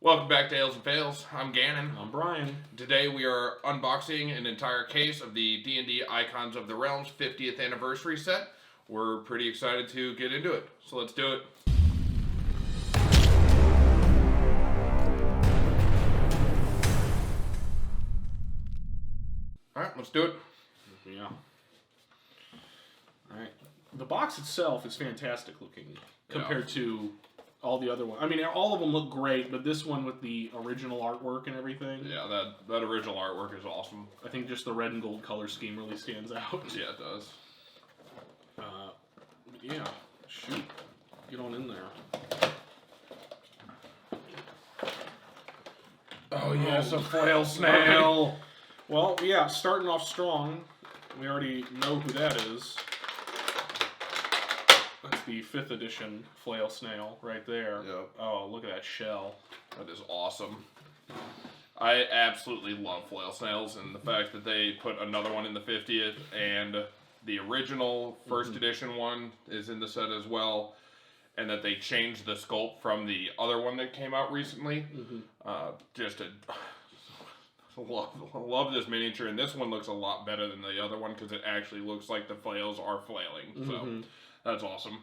Welcome back to Ales and Fails. I'm Gannon. I'm Brian. Today we are unboxing an entire case of the D&D Icons of the Realms 50th anniversary set. We're pretty excited to get into it, so let's do it. Alright, let's do it. Yeah. Alright. The box itself is fantastic looking compared to all the other ones. I mean, all of them look great, but this one with the original artwork and everything. Yeah, that original artwork is awesome. I think just the red and gold color scheme really stands out. Yeah, it does. Yeah, shoot. Get on in there. Oh yes, a Flail Snail. Well, yeah, starting off strong. We already know who that is. That's the 5th edition Flail Snail right there. Yep. Oh, look at that shell. That is awesome. I absolutely love Flail Snails, and the fact that they put another one in the 50th, and the original first edition one is in the set as well, and that they changed the sculpt from the other one that came out recently. Love this miniature, and this one looks a lot better than the other one because it actually looks like the flails are flailing. So that's awesome.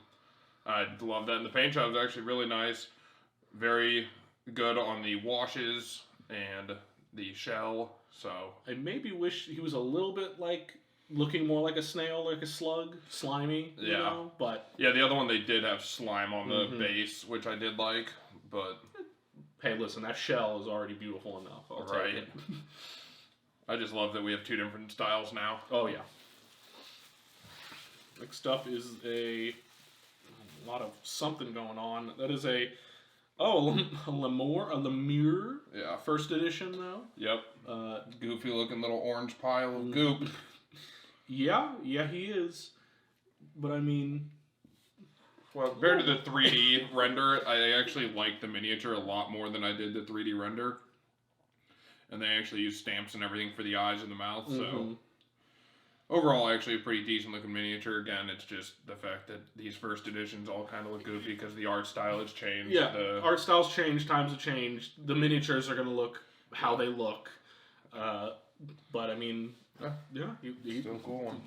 I love that. And the paint job is actually really nice. Very good on the washes and the shell. So I maybe wish he was a little bit like looking more like a snail, like a slug, slimy. You know? But yeah, the other one they did have slime on the base, which I did like. But hey, listen, that shell is already beautiful enough. I'll take it. I just love that we have two different styles now. Oh yeah. Next up is a lot of something going on. That is a Lemure. Yeah. First edition though. Yep. Goofy looking little orange pile of goop. Yeah, he is. But I mean, well, compared to the 3D render, I actually like the miniature a lot more than I did the 3D render. And they actually use stamps and everything for the eyes and the mouth, so overall, actually a pretty decent looking miniature. Again, it's just the fact that these first editions all kind of look goofy because the art style has changed. Yeah, art style's changed, times have changed. The miniatures are going to look how they look. But I mean, still a cool one.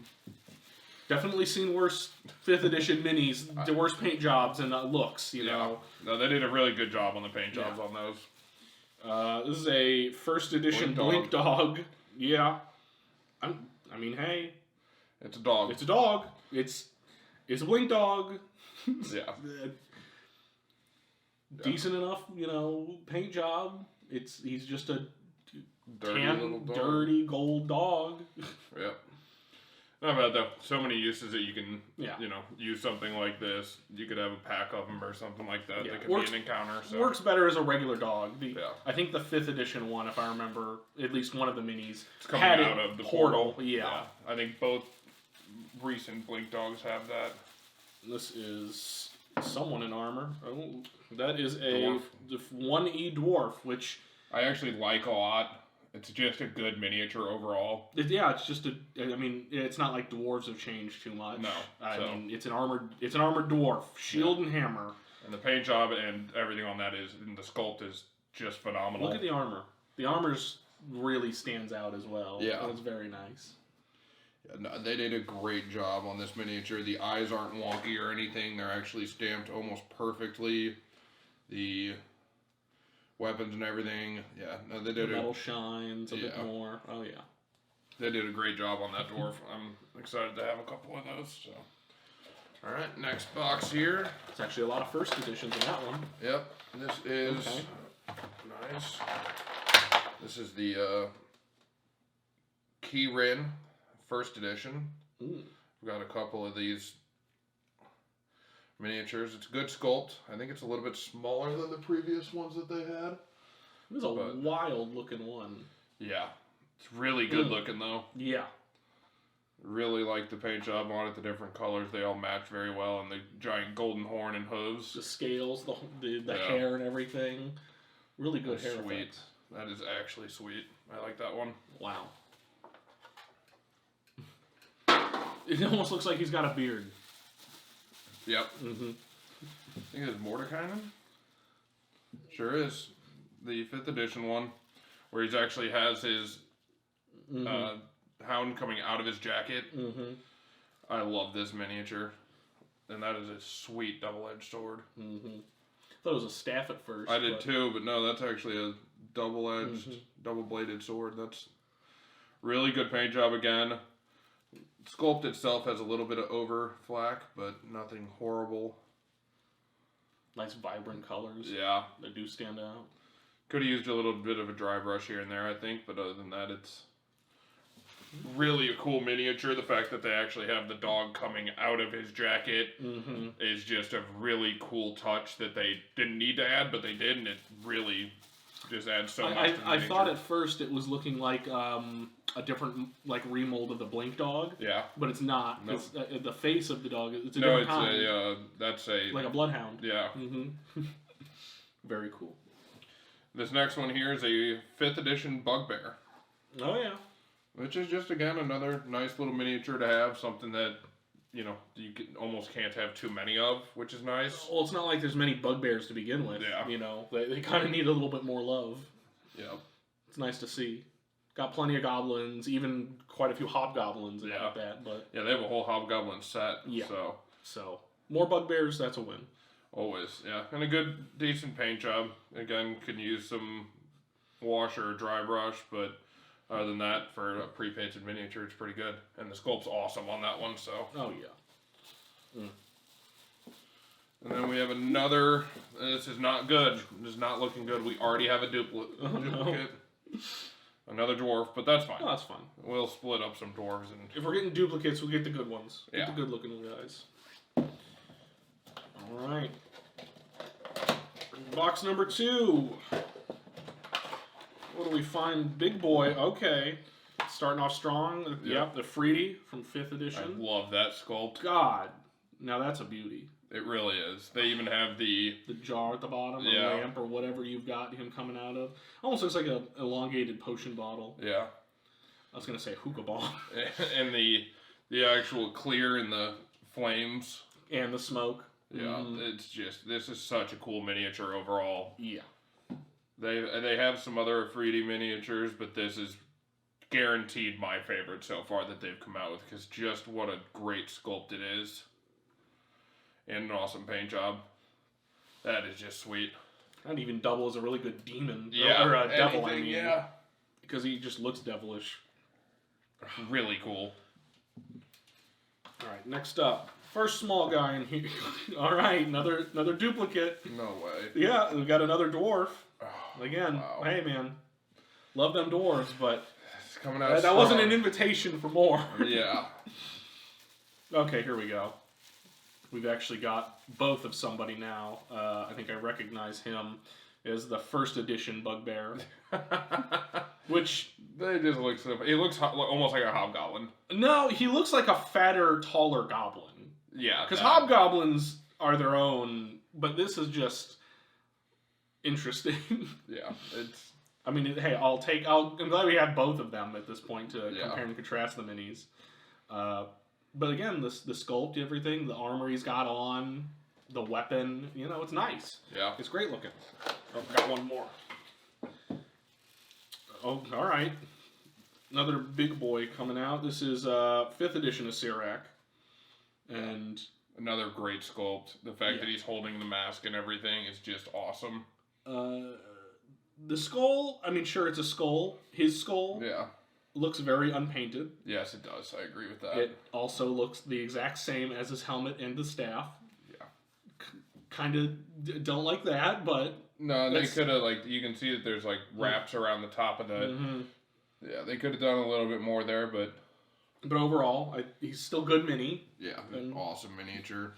Definitely seen worse 5th edition minis, the worst paint jobs and looks, you know. No, they did a really good job on the paint jobs on those. This is a first edition Blink Dog. Yeah. I mean, hey. It's a dog. It's a dog. It's a Blink Dog. Yeah. Decent enough, you know, paint job. He's just a dirty gold dog. Yep. Not bad though. So many uses that you can, use something like this. You could have a pack of them or something like that. That could be an encounter. So. Works better as a regular dog. I think the 5th edition one, if I remember, at least one of the minis, had out of the portal. Yeah. I think both recent Blink dogs have that. This is someone in armor. Oh, that is a 1E dwarf, which I actually like a lot. It's just a good miniature overall. It's just I mean, it's not like dwarves have changed too much. No. I mean, it's an armored dwarf, shield and hammer. And the paint job and everything on that and the sculpt is just phenomenal. Look at the armor. The armor's really stands out as well. Yeah. It's very nice. Yeah, no, they did a great job on this miniature. The eyes aren't wonky or anything. They're actually stamped almost perfectly. The weapons and everything, no, they did. The metal shines a bit more. Oh yeah, they did a great job on that dwarf. I'm excited to have a couple of those. So, all right, next box here. It's actually a lot of first editions in that one. Yep, this is nice. This is the Ki-RIn first edition. We've got a couple of these miniatures. It's a good sculpt. I think it's a little bit smaller than the previous ones that they had. It was a wild looking one. Yeah. It's really good looking though. Yeah. Really like the paint job on it, the different colors. They all match very well, and the giant golden horn and hooves. The scales, the hair and everything. Really good hair. Sweet. Effect. That is actually sweet. I like that one. Wow. It almost looks like he's got a beard. Yep. I think it's Mordenkainen. Sure is. the 5th edition one, where he actually has his hound coming out of his jacket. I love this miniature. And that is a sweet double-edged sword. I thought it was a staff at first. I did too, but no, that's actually a double-edged, double-bladed sword. That's really good paint job again. Sculpt itself has a little bit of over flack, but nothing horrible. Nice vibrant colors. Yeah. They do stand out. Could have used a little bit of a dry brush here and there, I think, but other than that, it's really a cool miniature. The fact that they actually have the dog coming out of his jacket is just a really cool touch that they didn't need to add, but they did, and it really just adds so much to the I thought at first it was looking like a different remold of the Blink dog. Yeah. But it's not. Nope. It's, the face of the dog, it's a different kind. That's a... like a bloodhound. Yeah. Very cool. This next one here is a 5th edition Bugbear. Oh, yeah. Which is just, again, another nice little miniature to have. Something that, you almost can't have too many of, which is nice. Well, it's not like there's many Bugbears to begin with. Yeah. They kind of need a little bit more love. Yeah. It's nice to see. Got plenty of goblins, even quite a few hobgoblins and like that. But yeah, they have a whole hobgoblin set. Yeah. So, more Bugbears, that's a win. Always, yeah. And a good, decent paint job. Again, could use some wash or dry brush, but... other than that, for a pre-painted miniature, it's pretty good. And the sculpt's awesome on that one, so... oh, yeah. And then we have another... this is not good. This is not looking good. We already have a duplicate. No. Another dwarf, but that's fine. Oh, that's fine. We'll split up some dwarves. And if we're getting duplicates, we'll get the good ones. Get the good-looking guys. All right. Box number 2. What do we find? Big boy. Okay. Starting off strong. Yep, the Efreeti from 5th edition. I love that sculpt. God. Now that's a beauty. It really is. They even have the jar at the bottom, or lamp, or whatever you've got him coming out of. Almost looks like an elongated potion bottle. Yeah. I was going to say hookah ball. And the actual clear and the flames. And the smoke. Yeah, it's just, this is such a cool miniature overall. Yeah. They have some other Efreeti miniatures, but this is guaranteed my favorite so far that they've come out with, because just what a great sculpt it is. And an awesome paint job. That is just sweet. I'd even double as a really good demon. Yeah, or a devil, I mean. Yeah. Because he just looks devilish. Really cool. Alright, next up. First small guy in here. Alright, another duplicate. No way. Yeah, we've got another dwarf. Again, hey man, love them dwarves, but it's coming out that wasn't an invitation for more. Yeah. Okay, here we go. We've actually got both of somebody now. I think I recognize him as the 1st edition Bugbear. Which... they just look so... he looks almost like a hobgoblin. No, he looks like a fatter, taller goblin. Yeah. Because hobgoblins are their own, but this is just... interesting. Yeah, it's... I mean, hey, I'm glad we have both of them at this point to compare and contrast the minis. But again, the sculpt, everything, the armor he's got on, the weapon, it's nice. Yeah. It's great looking. Oh, got one more. Oh, all right. Another big boy coming out. This is 5th edition Acererak. And... another great sculpt. The fact that he's holding the mask and everything is just awesome. The skull, I mean, sure, it's a skull. His skull looks very unpainted. Yes, it does. I agree with that. It also looks the exact same as his helmet and the staff. Yeah. Kind of don't like that, but... no, they could have, you can see that there's, wraps around the top of the... yeah, they could have done a little bit more there, but... but overall, he's still good mini. Yeah, an awesome miniature.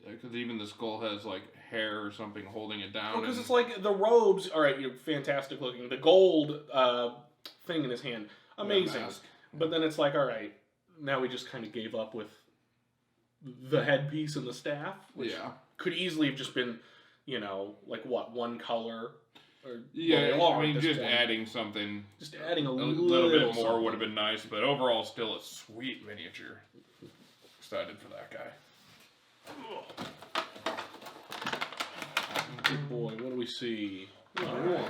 Because even the skull has, hair or something holding it down. Because it's the robes, alright, you're fantastic looking. The gold thing in his hand, amazing. But then it's alright, now we just kind of gave up with the headpiece and the staff, which could easily have just been, one color. Or, I mean, just adding something. Just adding a little bit more would have been nice, but overall, still a sweet miniature. Excited for that guy. we see? Number one.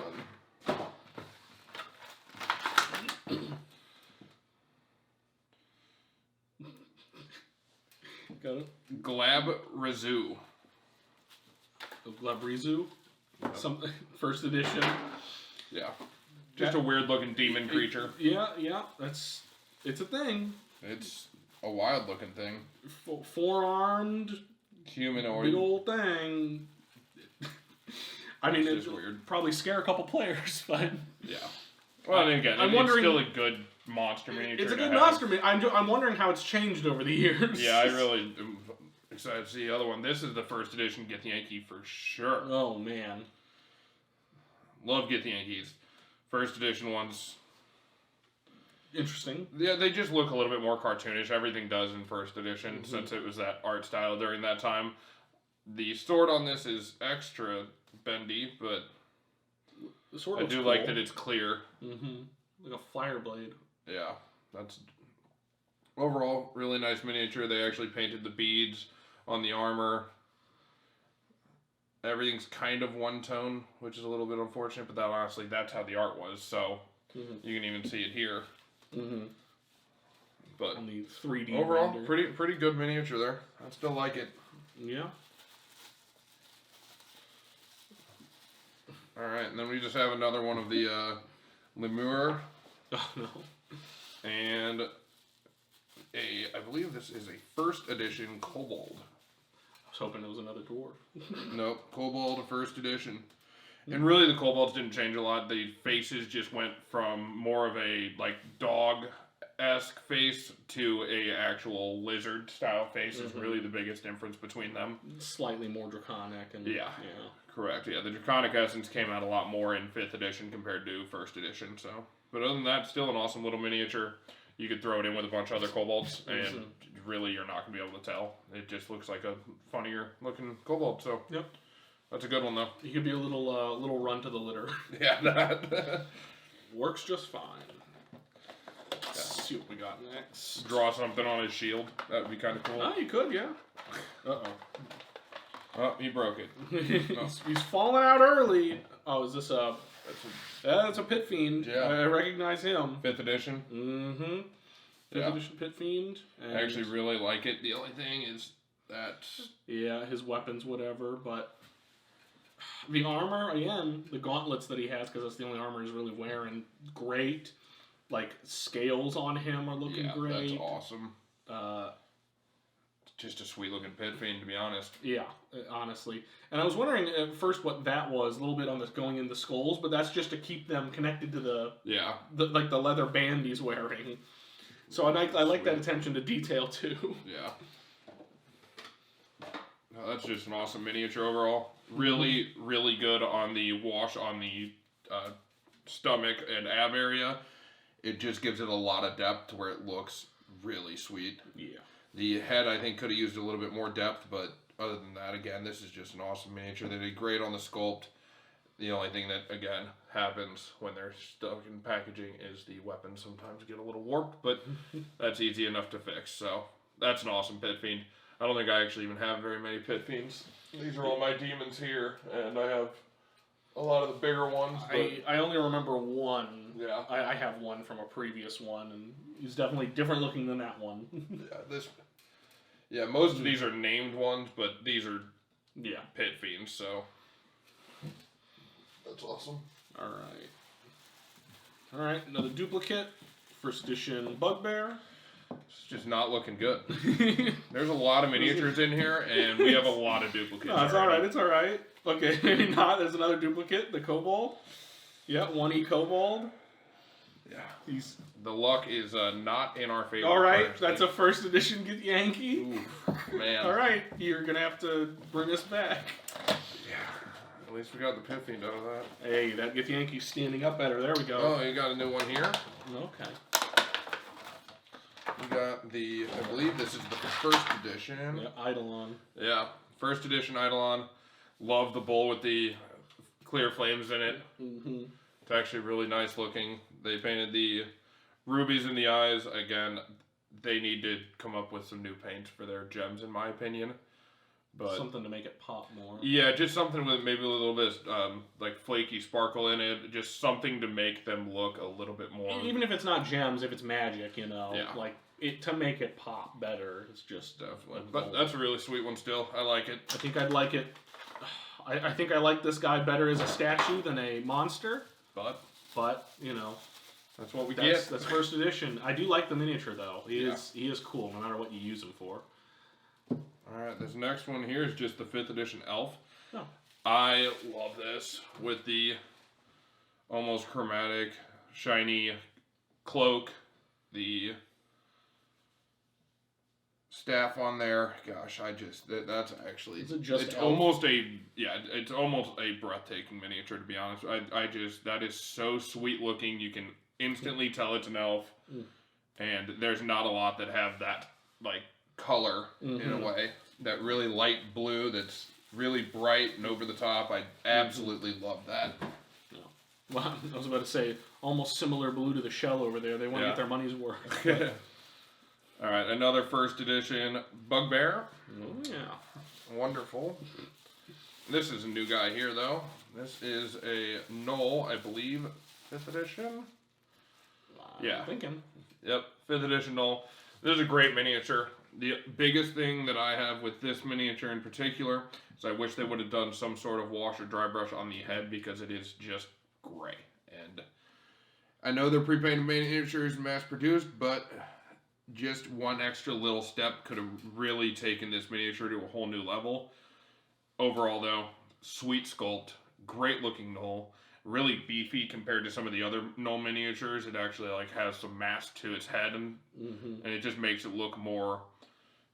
Got it. Glabrezu. Glabrezu? Something. First edition. Yeah. Just a weird looking demon creature. Yeah. It's a thing. It's a wild looking thing. Four-armed. Humanoid. Big old thing. I mean, it's weird. Probably scare a couple players, but... Yeah. Well, and again, it's still a good monster miniature. It's a good monster miniature. I'm wondering how it's changed over the years. Yeah, I really am excited to see the other one. This is the first edition Githyanki for sure. Oh, man. Love Githyankis. First edition ones. Interesting. Yeah, they just look a little bit more cartoonish. Everything does in first edition, since it was that art style during that time. The sword on this is extra bendy, but the sword I do cool. like that it's clear. Like a fire blade. Yeah, that's overall really nice miniature. They actually painted the beads on the armor. Everything's kind of one tone, which is a little bit unfortunate, but that honestly, that's how the art was. So you can even see it here. But on the 3D overall, render. pretty good miniature there. I still like it. Yeah. All right, and then we just have another one of the Lemure. Oh no. And I believe this is a first edition Kobold. I was hoping it was another dwarf. Nope, Kobold first edition. And really the Kobolds didn't change a lot. The faces just went from more of a dog-esque face to a actual lizard style face is really the biggest difference between them. Slightly more draconic and yeah. Correct. Yeah, the draconic essence came out a lot more in 5th edition compared to 1st edition, so but other than that, still an awesome little miniature. You could throw it in with a bunch of other kobolds, and really you're not going to be able to tell. It just looks like a funnier looking kobold, so yep. That's a good one, though. You could be a little run to the litter. Yeah, that. Works just fine. Let's see what we got next. Draw something on his shield. That would be kind of cool. Oh, you could, yeah. Uh-oh. Oh, he broke it. He's falling out early. Oh, is this a... That's a Pit Fiend. Yeah. I recognize him. 5th edition. 5th edition Pit Fiend. I actually really like it. The only thing is that... Yeah, his weapons, whatever, but... The armor, again, the gauntlets that he has, because that's the only armor he's really wearing, great. Like, scales on him are looking great. That's awesome. Just a sweet-looking Pit Fiend, to be honest. Yeah, honestly. And I was wondering at first what that was, a little bit on this going in the skulls, but that's just to keep them connected to the leather band he's wearing. So I like that attention to detail, too. Yeah. No, that's just an awesome miniature overall. Really, really good on the wash on the stomach and ab area. It just gives it a lot of depth to where it looks really sweet. Yeah. The head, I think, could have used a little bit more depth, but other than that, again, this is just an awesome miniature. They did great on the sculpt. The only thing that, again, happens when they're stuck in packaging is the weapons sometimes get a little warped, but that's easy enough to fix. So that's an awesome Pit Fiend. I don't think I actually even have very many Pit Fiends. These are all my demons here, and I have a lot of the bigger ones. But I only remember one. Yeah. I have one from a previous one, and he's definitely different looking than that one. Most of these are named ones, but these are Pit Fiends, so that's awesome. All right, another duplicate. First edition Bugbear. It's just not looking good. There's a lot of miniatures in here, and we have a lot of duplicates. No, it's alright, it's alright. Okay, maybe not. There's another duplicate, the Kobold. Yeah, 1E Kobold. Yeah. The luck is not in our favor. Alright, that's a first edition Githyanki. Ooh, man. Alright, you're going to have to bring us back. Yeah. At least we got the Pit Fiend out of that. Hey, that Githyanki's standing up better. There we go. Oh, you got a new one here? Okay. We got I believe this is the first edition. Yeah, Eidolon. Yeah, first edition Eidolon. Love the bull with the clear flames in it. It's actually really nice looking. They painted the rubies in the eyes. Again, they need to come up with some new paints for their gems, in my opinion. But something to make it pop more. Yeah, just something with maybe a little bit like flaky sparkle in it. Just something to make them look a little bit more. Even if it's not gems, if it's magic, like it to make it pop better. It's just definitely. But that's a really sweet one. Still, I like it. I think I'd like it. I think I like this guy better as a statue than a monster. But that's what we get. That's first edition. I do like the miniature though. He is cool no matter what you use him for. Alright, this next one here is just the 5th edition elf. Oh. I love this with the almost chromatic, shiny cloak, the staff on there. Gosh, that's actually... it's almost a breathtaking miniature, to be honest. That is so sweet looking. You can instantly tell it's an elf. And there's not a lot that have that, like, color in a way. That really light blue that's really bright and over the top. I absolutely love that. Yeah. Well, I was about to say almost similar blue to the shell over there. They want to get their money's worth. Alright, another first edition Bugbear. Oh yeah. Wonderful. This is a new guy here though. This is a Gnoll, I believe, 5th edition. I'm thinking. Yep, 5th edition Gnoll. This is a great miniature. The biggest thing that I have with this miniature in particular is I wish they would have done some sort of wash or dry brush on the head because it is just gray. And I know they're pre-painted miniatures mass-produced, but just one extra little step could have really taken this miniature to a whole new level. Overall, though, sweet sculpt, great-looking Gnoll. Really beefy compared to some of the other Gnoll miniatures. It actually has some mass to its head, and it just makes it look more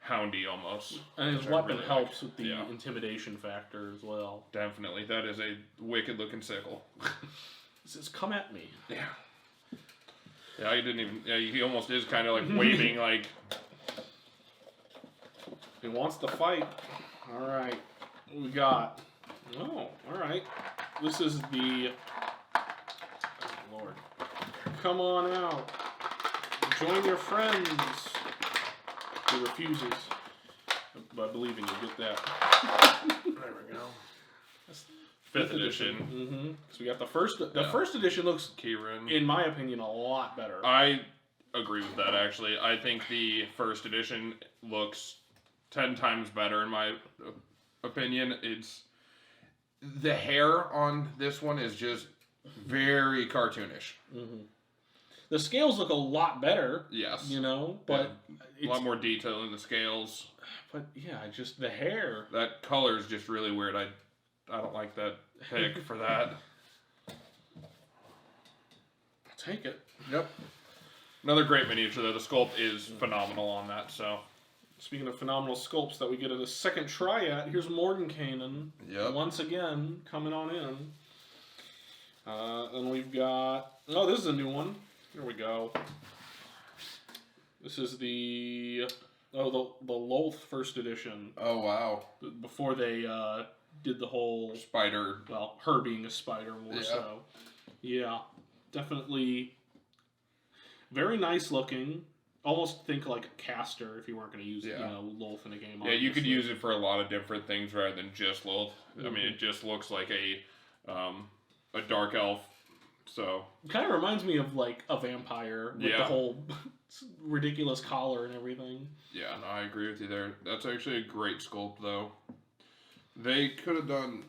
houndy almost. And his weapon really helps with the intimidation factor as well. Definitely, that is a wicked looking sickle. It says, "Come at me." Yeah. Yeah, he didn't even. Yeah, he almost is kind of like waving, like he wants to fight. All right, what we got? Oh, all right. This is the... Oh, Lord. Come on out. Join your friends. He refuses. By believing you get that. There we go. That's 5th edition. So we got the first... The first edition looks, Ki-RIn, in my opinion, a lot better. I agree with that, actually. I think the first edition looks 10 times better, in my opinion. It's... The hair on this one is just very cartoonish. The scales look a lot better. Yes. But... A lot more detail in the scales. But, yeah, just the hair. That color is just really weird. I don't like that pick for that. I'll take it. Yep. Another great miniature, though. The sculpt is phenomenal on that, so... Speaking of phenomenal sculpts that we get at a second try at, here's Mordenkainen. Yep. Once again, coming on in. And we've got... Oh, this is a new one. Here we go. This is the... Oh, the Lolth first edition. Oh, wow. Before they did the whole... Spider. Well, her being a spider more so. Yeah. Definitely very nice looking. Almost think like a caster if you weren't going to use Lolth in a game. Yeah, you could use it for a lot of different things rather than just Lolth. I mean, it just looks like a dark elf. So it kind of reminds me of like a vampire with the whole ridiculous collar and everything. Yeah, no, I agree with you there. That's actually a great sculpt, though. They could have done.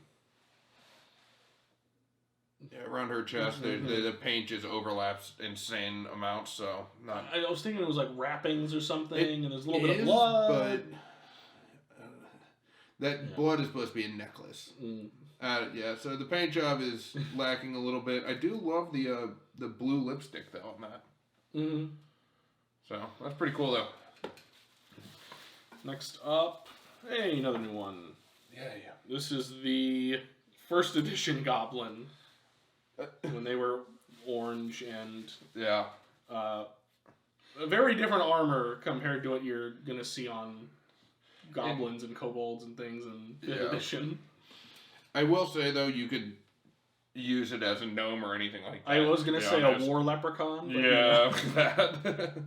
Yeah, around her chest, the paint just overlaps insane amounts, so not... I was thinking it was like wrappings or something, and there's a little bit of blood. But that blood is supposed to be a necklace. So the paint job is lacking a little bit. I do love the blue lipstick, though, on that. So, that's pretty cool, though. Next up, hey, another new one. Yeah. This is the first edition Goblin. When they were orange and a very different armor compared to what you're gonna see on goblins and kobolds and things in 5th edition. I will say though, you could use it as a gnome or anything like that. I was gonna say a war leprechaun. But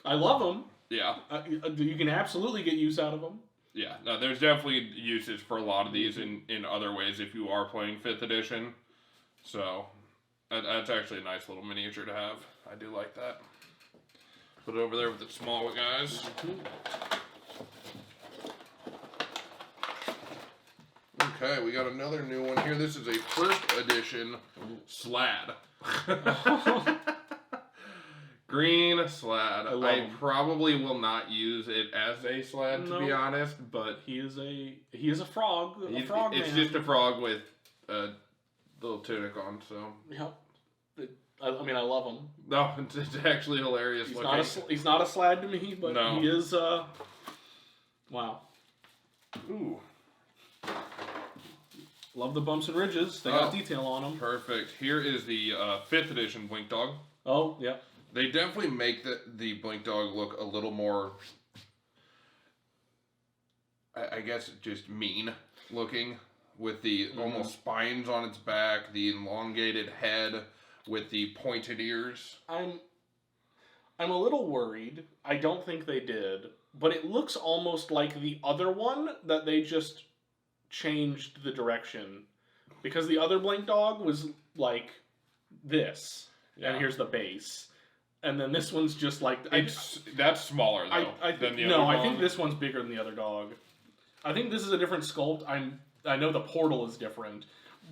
I love them. Yeah, you can absolutely get use out of them. Yeah, no, there's definitely uses for a lot of these in other ways if you are playing 5th edition. So, that's actually a nice little miniature to have. I do like that. Put it over there with the small guys. Okay, we got another new one here. This is a 1st edition Slaad. Green Slaad. I probably will not use it as a Slaad, to be honest, but he is a frog. It's just a frog with a little tunic on, so. Yep. I love him. No, it's actually hilarious looking. He's not a Slaad to me, but he is, wow. Ooh. Love the bumps and ridges. They got detail on them. Perfect. Here is the 5th edition Blink Dog. Oh, yeah. They definitely make the Blink Dog look a little more, I guess, just mean looking, with the almost spines on its back, the elongated head with the pointed ears. I'm a little worried. I don't think they did, but it looks almost like the other one that they just changed the direction, because the other Blink Dog was like this, and here's the base. And then this one's just like... That's smaller, though, than the other dog. I think this one's bigger than the other dog. I think this is a different sculpt. I know the portal is different,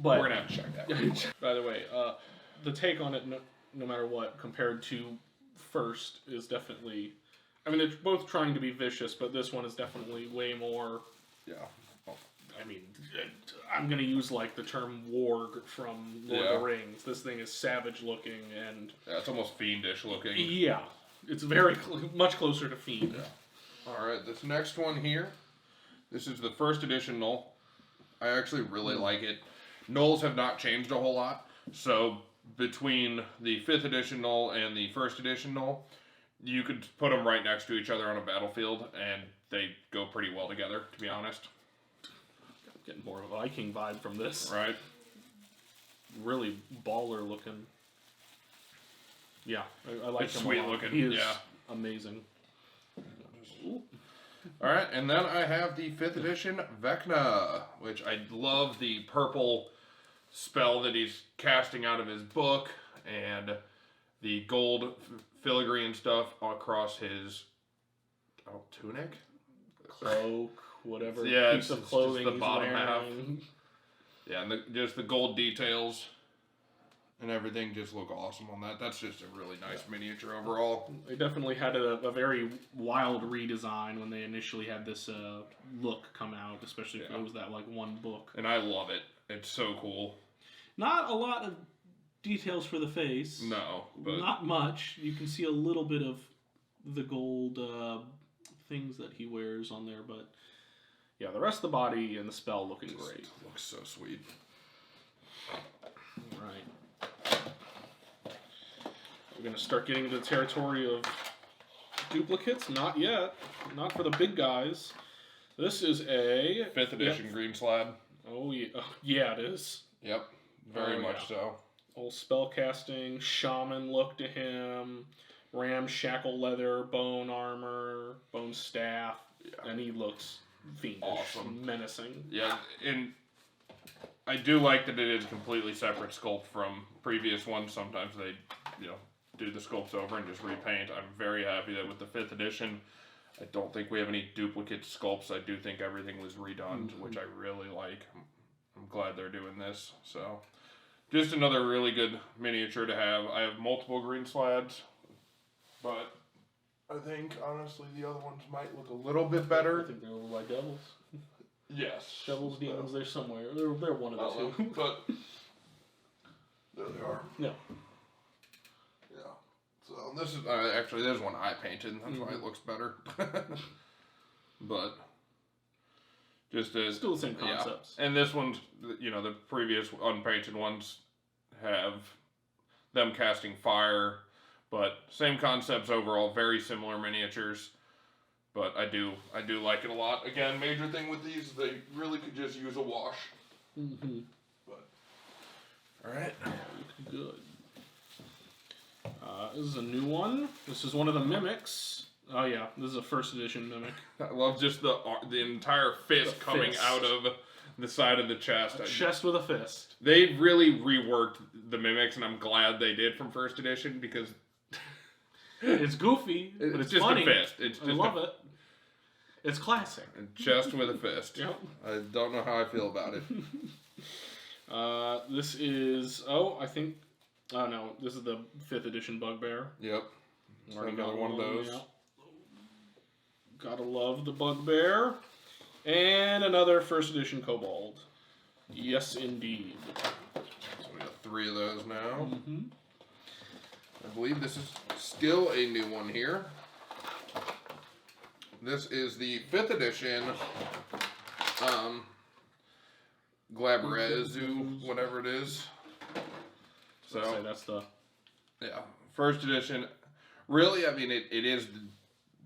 but... We're going to have to check that. By the way, the take on it, no matter what, compared to first, is definitely... I mean, they're both trying to be vicious, but this one is definitely way more... Yeah. I mean, I'm going to use, like, the term warg from Lord of the Rings. This thing is savage looking and... Yeah, it's almost fiendish looking. Yeah. It's very much closer to Fiend. Yeah. Alright, this next one here. This is the 1st edition Gnoll. I actually really like it. Gnolls have not changed a whole lot. So, between the 5th edition Gnoll and the 1st edition Gnoll, you could put them right next to each other on a battlefield, and they go pretty well together, to be honest. Getting more of a Viking vibe from this. Right. Really baller looking. Yeah, I like him sweet a lot. looking. He is amazing. Alright, and then I have the 5th edition Vecna, which I love the purple spell that he's casting out of his book, and the gold filigree stuff across his tunic? Cloak. Whatever piece of clothing just the bottom wearing. half. Yeah, and just the gold details and everything just look awesome on that. That's just a really nice miniature overall. They definitely had a very wild redesign when they initially had this look come out, especially if it was that like one book. And I love it. It's so cool. Not a lot of details for the face. No, but not much. You can see a little bit of the gold things that he wears on there, but yeah, the rest of the body and the spell looking great. Looks so sweet. Alright. We're going to start getting into the territory of duplicates. Not yet. Not for the big guys. This is a... 5th edition Green Slaad. Oh, yeah. Yeah, it is. Yep. Very much so. Old spellcasting, shaman look to him, ramshackle leather, bone armor, bone staff, and he looks fiendish, awesome, menacing. Yeah, and I do like that it is a completely separate sculpt from previous ones. Sometimes they, do the sculpts over and just repaint. I'm very happy that with the 5th edition, I don't think we have any duplicate sculpts. I do think everything was redone, which I really like. I'm glad they're doing this. So, just another really good miniature to have. I have multiple green Slaads, but I think, honestly, the other ones might look a little bit better. I think they're little white devils. Yes. Devils, demons, they're somewhere. They're one of the two. But there they are. Yeah. Yeah. So this is, actually, there's one I painted. That's why it looks better. But just as... Still the same concepts. Yeah. And this one's, the previous unpainted ones have them casting fire. But same concepts overall, very similar miniatures. But I do like it a lot. Again, major thing with these, they really could just use a wash. Mm-hmm. But alright. Good. This is a new one. This is one of the mimics. Oh yeah, this is a first edition mimic. I love just the entire fist coming out of the side of the chest. A chest with a fist. They really reworked the mimics, and I'm glad they did from first edition because it's goofy, but it's just funny. a fist. I love it. It's classic. A chest with a fist. Yep. I don't know how I feel about it. This is this is the 5th edition Bugbear. Yep. Another one of those. Yeah. Gotta love the Bugbear. And another 1st edition Kobold. Yes, indeed. So we got 3 of those now. Mm-hmm. I believe this is still a new one here. This is the 5th edition Glabrezu, whatever it is. So I'd say that's the... Yeah, 1st edition. Really, I mean, it is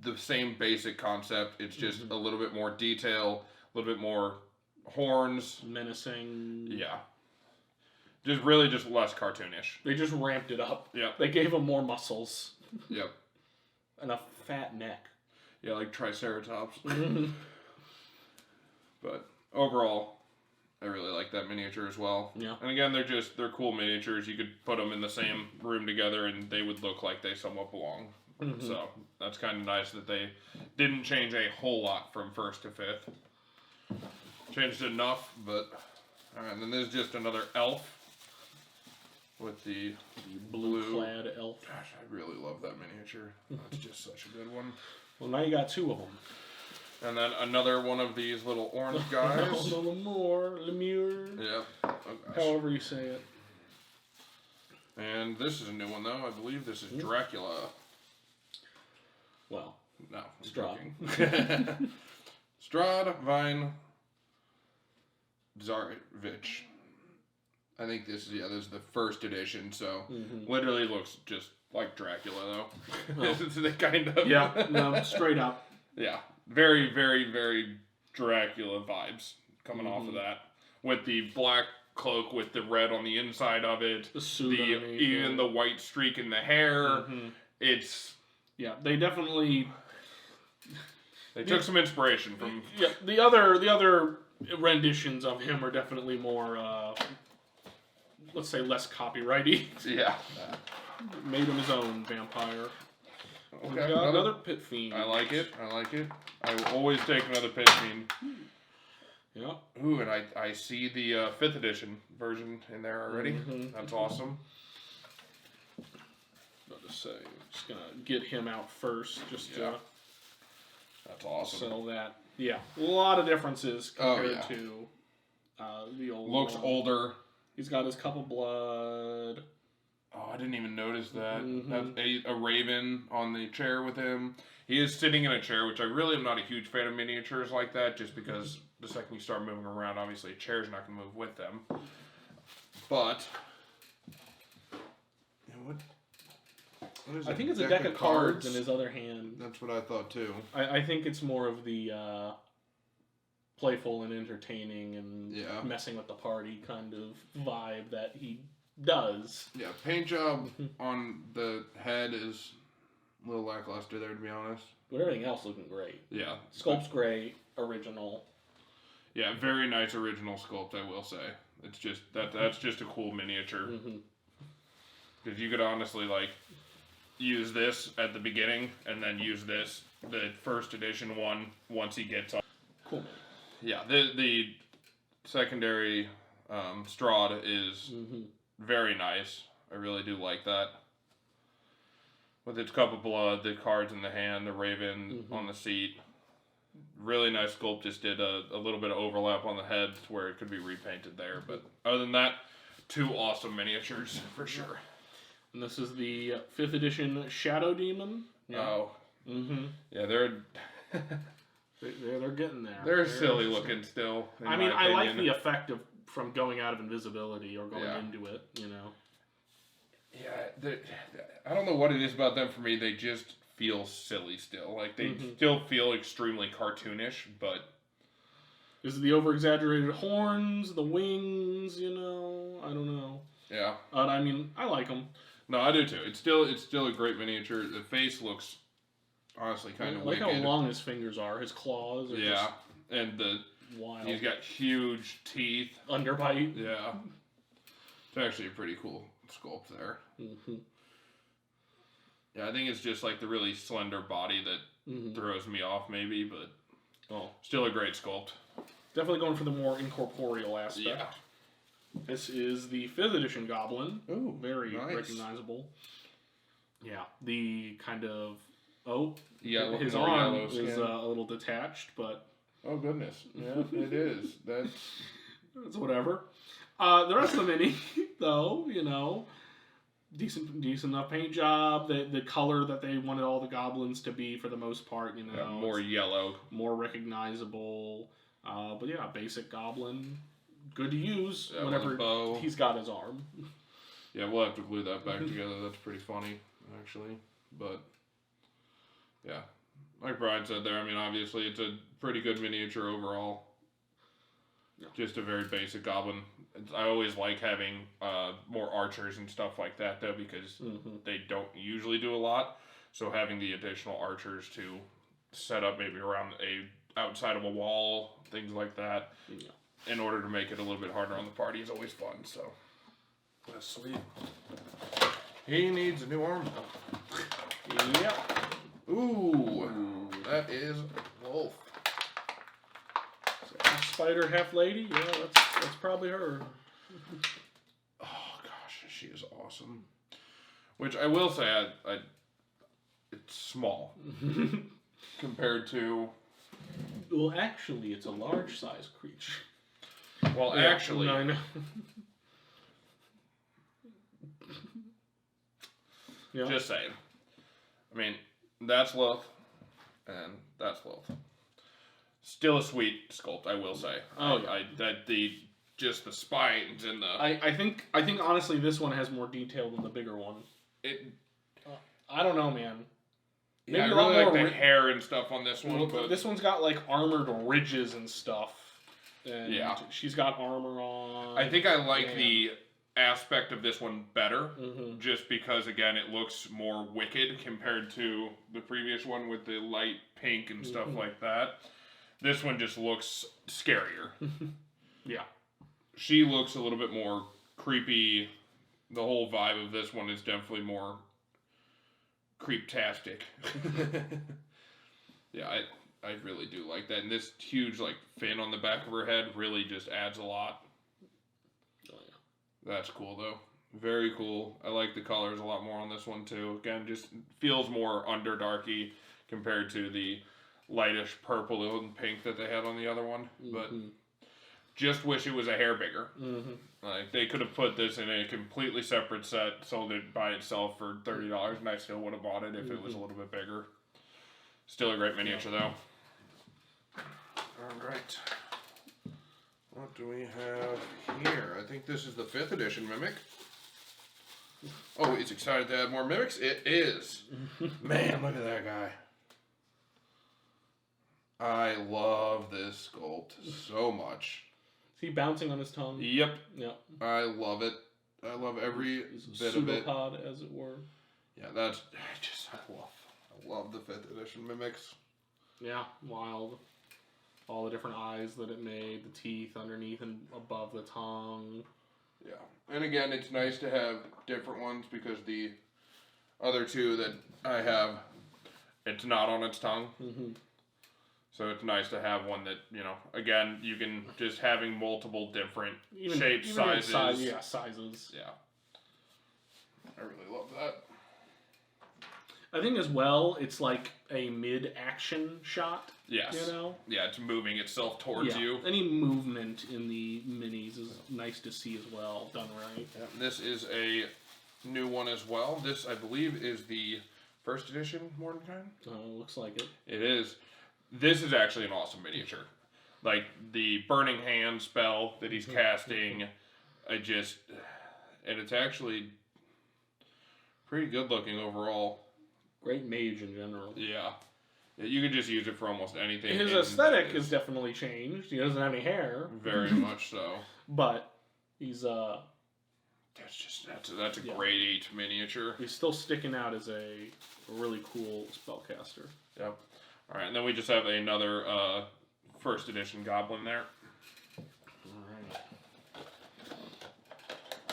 the same basic concept. It's just a little bit more detail, a little bit more horns. Menacing. Yeah. Just really just less cartoonish. They just ramped it up. Yep. They gave him more muscles. Yep. And a fat neck. Yeah, like Triceratops. But overall, I really like that miniature as well. Yeah. And again, they're cool miniatures. You could put them in the same room together and they would look like they somewhat belong. Mm-hmm. So that's kind of nice that they didn't change a whole lot from 1st to 5th. Changed enough, but... Alright, and then there's just another elf with the blue-clad elf. Gosh, I really love that miniature. That's just such a good one. Well, now you got 2 of them. And then another one of these little orange guys. The Lemure. Yeah. Oh, however you say it. And this is a new one, though. I believe this is Dracula. Well, no. Strahd. Strahd-Von-Zarovitch. I think this is the 1st edition, so literally looks just like Dracula, though. Oh. They kind of. Yeah, no, straight up. Yeah. Very, very, very Dracula vibes coming off of that. With the black cloak with the red on the inside of it. The suit even the white streak in the hair. It's... Yeah, they definitely... They took some inspiration from... Yeah, the other renditions of him are definitely more, let's say, less copyrighty. Yeah. Made him his own vampire. Okay, got another Pit Fiend. I like it. I will always take another Pit Fiend. Yeah. Ooh, and I see the 5th edition version in there already. That's awesome. About to say, just gonna get him out first, just to that's awesome. settle that. Yeah, a lot of differences compared to the old. Looks older. He's got his cup of blood. Oh, I didn't even notice that. That's a raven on the chair with him. He is sitting in a chair, which I really am not a huge fan of miniatures like that, just because the second you start moving around, obviously a chair's not going to move with them. But, what is it? I think it's a deck of cards in his other hand. That's what I thought too. I think it's more of the playful and entertaining and messing with the party kind of vibe that he does. Yeah, paint job on the head is a little lackluster there, to be honest. But everything else looking great. Yeah. Sculpt's great. Original. Yeah, very nice original sculpt, I will say. It's just, that's just a cool miniature. Because you could honestly, use this at the beginning, and then use this, the 1st edition one, once he gets on. Cool. Yeah, the secondary Strahd is very nice. I really do like that. With its cup of blood, the cards in the hand, the raven on the seat. Really nice sculpt. Just did a little bit of overlap on the head to where it could be repainted there. But other than that, 2 awesome miniatures for sure. And this is the 5th edition Shadow Demon. Yeah. Oh. Yeah, they're getting there. They're silly looking still. I mean, I like the effect of from going out of invisibility or going into it, you know. Yeah, I don't know what it is about them for me. They just feel silly still. They still feel extremely cartoonish, but... Is it the over-exaggerated horns, the wings, you know? I don't know. Yeah. I mean, I like them. No, I do too. It's still a great miniature. The face looks honestly kind of like wicked. how long his fingers are. His claws are just and wild. He's got huge teeth. Underbite. Yeah. It's actually a pretty cool sculpt there. Mm-hmm. Yeah, I think it's just like the really slender body that throws me off maybe, but still a great sculpt. Definitely going for the more incorporeal aspect. Yeah. This is the 5th edition Goblin. Ooh, very recognizable. Yeah, the kind of his arm is a little detached, but oh goodness, yeah, it is. That's whatever. The rest of the mini, though, you know, decent enough paint job. The color that they wanted all the goblins to be for the most part, you know, more yellow, more recognizable. But yeah, basic goblin, good to use whenever he's got his arm. Yeah, we'll have to glue that back together. That's pretty funny, actually. But yeah, like Brian said there, I mean, obviously it's a pretty good miniature overall. Yeah. Just a very basic goblin. I always like having more archers and stuff like that, though, because they don't usually do a lot. So having the additional archers to set up maybe around outside of a wall, things like that, in order to make it a little bit harder on the party is always fun. So that's sweet. He needs a new arm. Yep. Ooh, that is Lolth. Half spider, half lady. Yeah, that's probably her. Oh gosh, she is awesome. Which I will say, it's small compared to. Well, actually, it's a large size creature. Well, actually, I know. Just saying. I mean, that's Lolth, and that's Lolth. Still a sweet sculpt, I will say. Oh, yeah. Just the spines and the. I think honestly this one has more detail than the bigger one. I don't know, man. Maybe I really like the hair and stuff on this one. But this one's got like armored ridges and stuff. And she's got armor on. I think I like the aspect of this one better, just because again it looks more wicked compared to the previous one with the light pink and stuff like that. This one just looks scarier. Yeah. She looks a little bit more creepy. The whole vibe of this one is definitely more creep-tastic. Yeah, I really do like that. And this huge like fin on the back of her head really just adds a lot. Oh, yeah. That's cool, though. Very cool. I like the colors a lot more on this one, too. Again, just feels more Underdarky compared to the lightish purple and pink that they had on the other one. But just wish it was a hair bigger. Like, they could have put this in a completely separate set, sold it by itself for $30, and I still would have bought it if it was a little bit bigger. Still a great miniature, though. All right. What do we have here? I think this is the 5th edition Mimic. Oh, he's excited to add more Mimics? It is. Man, look at that guy. I love this sculpt so much. Is he bouncing on his tongue? Yep. I love it. I love every bit of it. Pseudopod, as it were. Yeah, I love the 5th edition Mimics. Yeah, wild. All the different eyes that it made, the teeth underneath and above the tongue. Yeah. And again, it's nice to have different ones because the other two that I have, it's not on its tongue. So it's nice to have one that, you know, again, you can just having multiple different shapes, sizes. Sizes. Yeah. I really love that. I think as well, it's like a mid-action shot. Yes. You know? Yeah, it's moving itself towards you. Any movement in the minis is nice to see as well, done right. Yeah, this is a new one as well. This, I believe, is the 1st edition Mordenkainen. Looks like it. It is. This is actually an awesome miniature. Like, the Burning Hand spell that he's casting, and it's actually pretty good looking overall. Great mage in general. Yeah. You could just use it for almost anything. His aesthetic has definitely changed. He doesn't have any hair. Very much so. But he's That's a grade 8 miniature. He's still sticking out as a really cool spellcaster. Yep. All right, and then we just have another first edition goblin there. All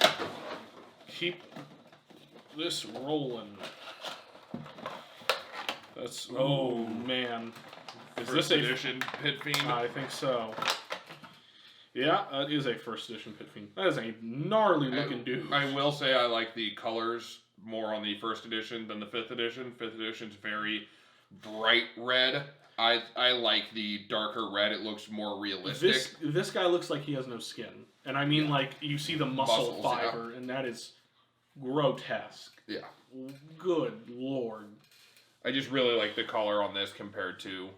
right. Keep this rolling. That's man. Is first this edition Pit Fiend? I think so. Yeah, that is a first edition Pit Fiend. That is a gnarly looking dude. I will say I like the colors more on the first edition than the 5th edition. 5th edition's very bright red. I like the darker red. It looks more realistic. This guy looks like he has no skin. And I mean, like, you see the muscles, fiber, and that is grotesque. Yeah. Good lord. I just really like the color on this compared to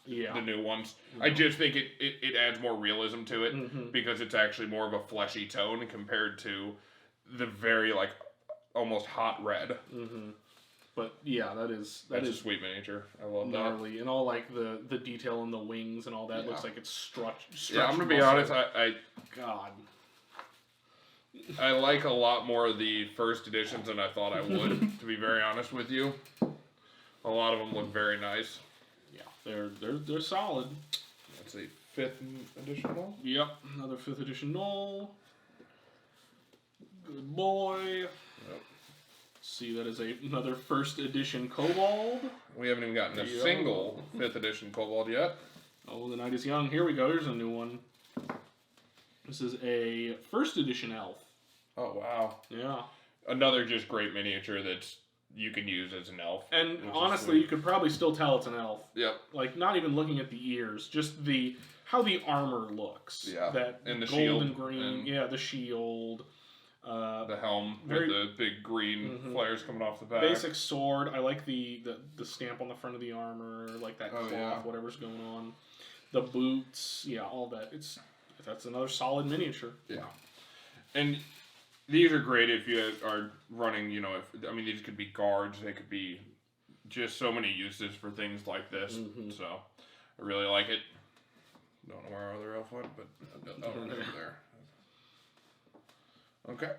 the new ones. I just think it adds more realism to it because it's actually more of a fleshy tone compared to the very, like, almost hot red. But yeah, that's a sweet miniature. I love gnarly. And all like the detail in the wings and all that looks like it's stretched. Yeah, I'm gonna be honest. I like a lot more of the first editions than I thought I would. To be very honest with you, a lot of them look very nice. Yeah, they're solid. That's a 5th edition Gnoll. Yep, another 5th edition Gnoll. Good boy. Yep. See, that is another 1st edition Kobold. We haven't even gotten a single 5th edition Kobold yet. Oh, the night is young. Here we go. Here's a new one. This is a 1st edition elf. Oh, wow. Yeah. Another just great miniature that you can use as an elf. And honestly, you could probably still tell it's an elf. Yep. Like, not even looking at the ears, just how the armor looks. Yeah. That and the gold shield. And green. Yeah, the shield. The helm with the big green flares coming off the back. Basic sword. I like the stamp on the front of the armor, like that cloth, whatever's going on. The boots, all that. That's another solid miniature. Yeah. And these are great if you are running, these could be guards, they could be just so many uses for things like this. So, I really like it. Don't know where our other elf went, but over there. Okay.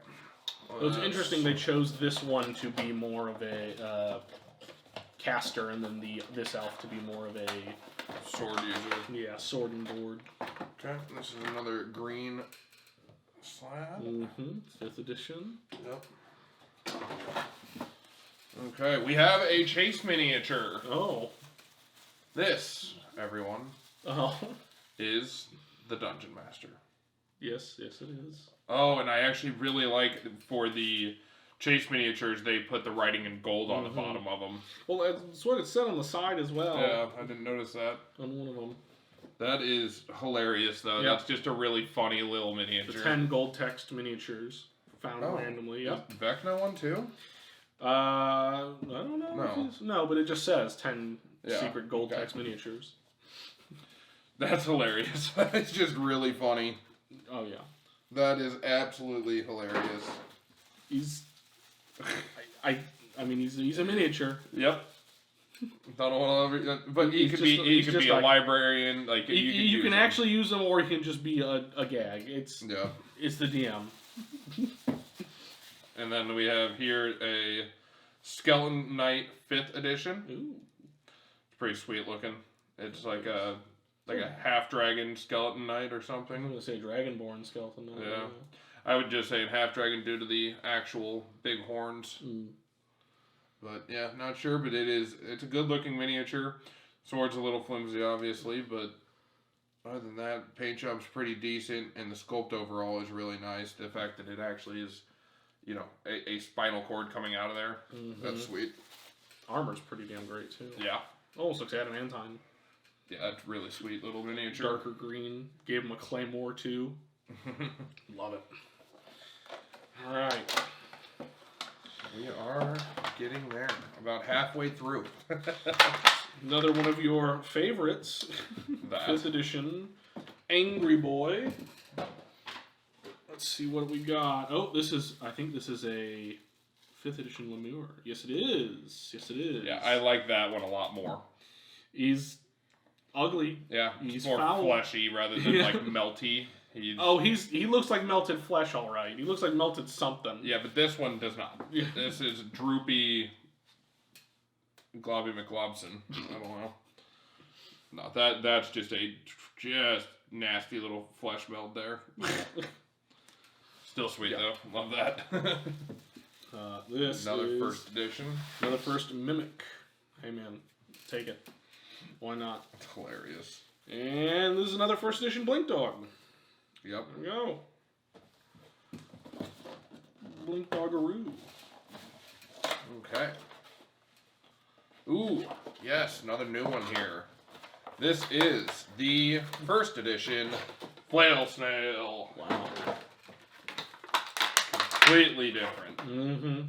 Well, it's interesting they chose this one to be more of a caster, and then this elf to be more of a sword user. Yeah, sword and board. Okay, this is another green Slaad. 5th edition. Yep. Okay, we have a chase miniature. Oh. This, everyone, is the Dungeon Master. Yes, it is. Oh, and I actually really like, for the chase miniatures, they put the writing in gold on the bottom of them. Well, that's what it said on the side as well. Yeah, I didn't notice that. On one of them. That is hilarious, though. Yep. That's just a really funny little miniature. The 10 gold text miniatures found randomly. Yep. Is Vecna one, too? I don't know. No, but it just says 10 secret gold text miniatures. That's hilarious. It's just really funny. Oh, yeah. That is absolutely hilarious. He's... I mean, he's a miniature. Yep. Don't know what but he could be a librarian. Like you can actually use him, or he can just be a gag. It's the DM. And then we have here a Skeleton Knight 5th edition. Ooh. It's pretty sweet looking. It's like a half dragon skeleton knight or something. I'm gonna say dragonborn skeleton knight. Yeah. I would just say half dragon due to the actual big horns. But yeah, not sure, but it's a good looking miniature. Sword's a little flimsy, obviously, but other than that, paint job's pretty decent, and the sculpt overall is really nice. The fact that it actually is, a spinal cord coming out of there, that's sweet. Armor's pretty damn great, too. Yeah. Almost looks adamantine. Yeah, that's really sweet little miniature. Darker green. Gave him a claymore, too. Love it. All right. We are getting there. About halfway through. Another one of your favorites. 5th edition. Angry Boy. Let's see what we got. Oh, I think this is a 5th edition Lemure. Yes, it is. Yes, it is. Yeah, I like that one a lot more. He's ugly. Yeah, he's more foul. fleshy rather than like melty. He looks like melted flesh, all right. He looks like melted something. Yeah, but this one does not. Yeah. This is droopy Globby McGlobson. I don't know. No, that's just nasty little flesh meld there. Still sweet though. Love that. This another is first edition. Another first mimic. Hey man, take it. Why not? It's hilarious. And this is another first edition Blink Dog. Yep. There we go. Blink Doggaroo. Okay. Ooh, yes, another new one here. This is the first edition Flail Snail. Wow. Completely different. Mm-hmm.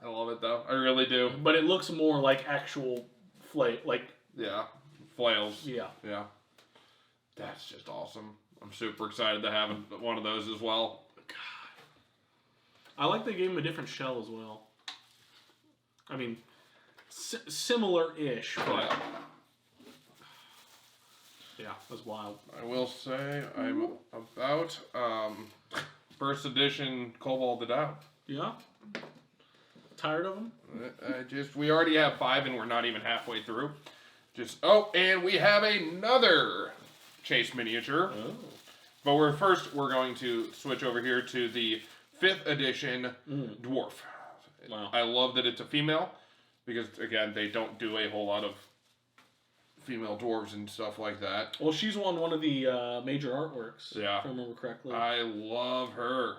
I love it though. I really do. But it looks more like actual flail, yeah, flails. Yeah. Yeah. That's just awesome. I'm super excited to have one of those as well. God. I like they gave him a different shell as well. I mean, similar-ish, but yeah, that's wild. I will say I'm about first edition Kobold out. Yeah. Tired of them? We already have 5 and we're not even halfway through. And we have another chase miniature. Oh. But we're going to switch over here to the 5th edition Dwarf. Wow. I love that it's a female because again they don't do a whole lot of female dwarves and stuff like that. Well, she's on one of the major artworks. Yeah. If I remember correctly. I love her.